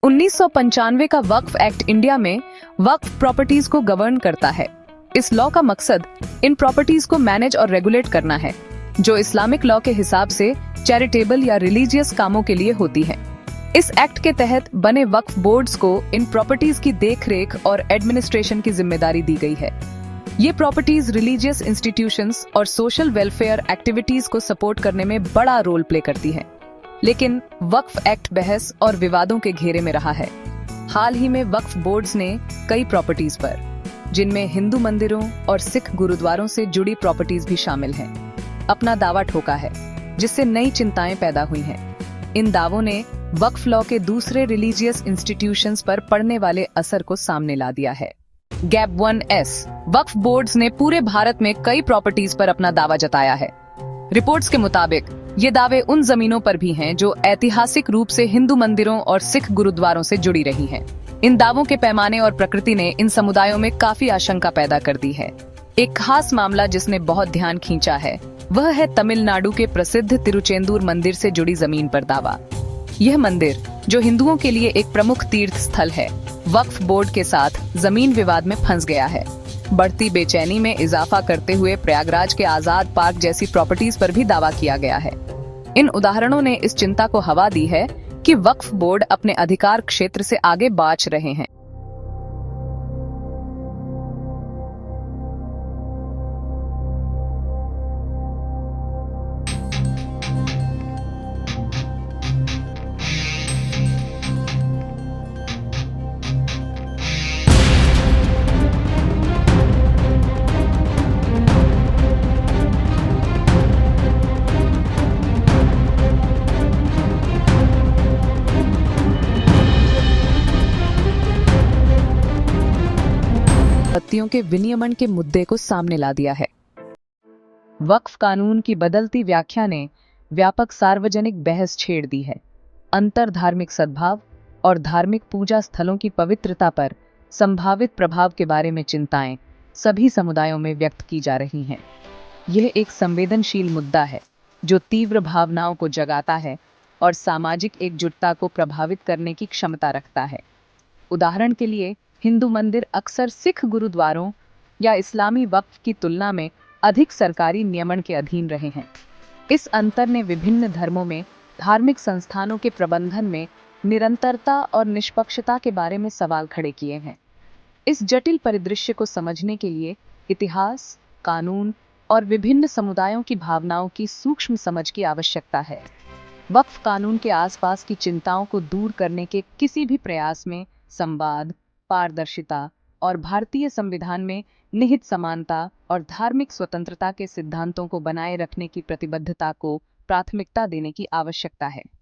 1995 का वक्फ act India में वक्फ properties को गवर्न करता है। इस लॉ का मकसद इन प्रॉपर्टीज को मैनेज और रेगुलेट करना है, जो इस्लामिक लॉ के हिसाब से चैरिटेबल या रिलीजियस कामों के लिए होती है। इस एक्ट के तहत बने वक्फ बोर्ड्स को इन प्रॉपर्टीज की देखरेख और एडमिनिस्ट्रेशन की जिम्मेदारी दी गई है। ये प्रॉपर्टीज रिलीजियस इंस्टीट्यूशंस और सोशल वेलफेयर एक्टिविटीज को सपोर्ट करने में बड़ा रोल प्ले करती है। लेकिन वक्फ एक्ट बहस और विवादों के घेरे में रहा है। हाल ही में वक्फ बोर्ड्स ने कई प्रॉपर्टीज पर, जिनमें हिंदू मंदिरों और सिख गुरुद्वारों से जुड़ी प्रॉपर्टीज भी शामिल हैं, अपना दावा ठोका है, जिससे नई चिंताएं पैदा हुई हैं। इन दावों ने वक्फ लॉ के दूसरे रिलीजियस इंस्टीट्यूशंस पर पड़ने वाले असर को सामने ला दिया है। गैप 1S वक्फ बोर्ड्स ने पूरे भारत में कई प्रॉपर्टीज पर अपना दावा जताया है। रिपोर्ट्स के मुताबिक ये दावे उन जमीनों पर भी हैं जो ऐतिहासिक रूप से हिंदू मंदिरों और सिख गुरुद्वारों से जुड़ी रही हैं। इन दावों के पैमाने और प्रकृति ने इन समुदायों में काफी आशंका पैदा कर दी है। एक खास मामला जिसने बहुत ध्यान खींचा है, वह है तमिलनाडु के प्रसिद्ध तिरुचेंदूर मंदिर से जुड़ी जमीन पर दावा। यह मंदिर, जो हिंदुओं के लिए एक प्रमुख तीर्थ स्थल है, वक्फ बोर्ड के साथ जमीन विवाद में फंस गया है। बढ़ती बेचैनी में इजाफा करते हुए प्रयागराज के आजाद पार्क जैसी प्रॉपर्टीज पर भी दावा किया गया है। इन उदाहरणों ने इस चिंता को हवा दी है कि वक्फ बोर्ड अपने अधिकार क्षेत्र से आगे बाच रहे हैं। संपत्तियों के विनियमन के मुद्दे को सामने ला दिया है। वक्फ कानून की बदलती व्याख्या ने व्यापक सार्वजनिक बहस छेड़ दी है। अंतर धार्मिक सद्भाव और धार्मिक पूजा स्थलों की पवित्रता पर संभावित प्रभाव के बारे में चिंताएं सभी समुदायों में व्यक्त की जा रही हैं। यह एक संवेदनशील मुद्दा है जो तीव्र भावनाओं को जगाता है और सामाजिक एकजुटता को प्रभावित करने की क्षमता रखता है। उदाहरण के लिए, हिंदू मंदिर अक्सर सिख गुरुद्वारों या इस्लामी वक्फ की तुलना में अधिक सरकारी नियमन के अधीन रहे हैं। इस अंतर ने विभिन्न धर्मों में धार्मिक संस्थानों के प्रबंधन में निरंतरता और निष्पक्षता के बारे में सवाल खड़े किए हैं। इस जटिल परिदृश्य को समझने के लिए इतिहास, कानून और विभिन्न समुदायों की भावनाओं की सूक्ष्म समझ की आवश्यकता है। वक्फ कानून के आसपास की चिंताओं को दूर करने के किसी भी प्रयास में संवाद, पारदर्शिता और भारतीय संविधान में निहित समानता और धार्मिक स्वतंत्रता के सिद्धांतों को बनाए रखने की प्रतिबद्धता को प्राथमिकता देने की आवश्यकता है।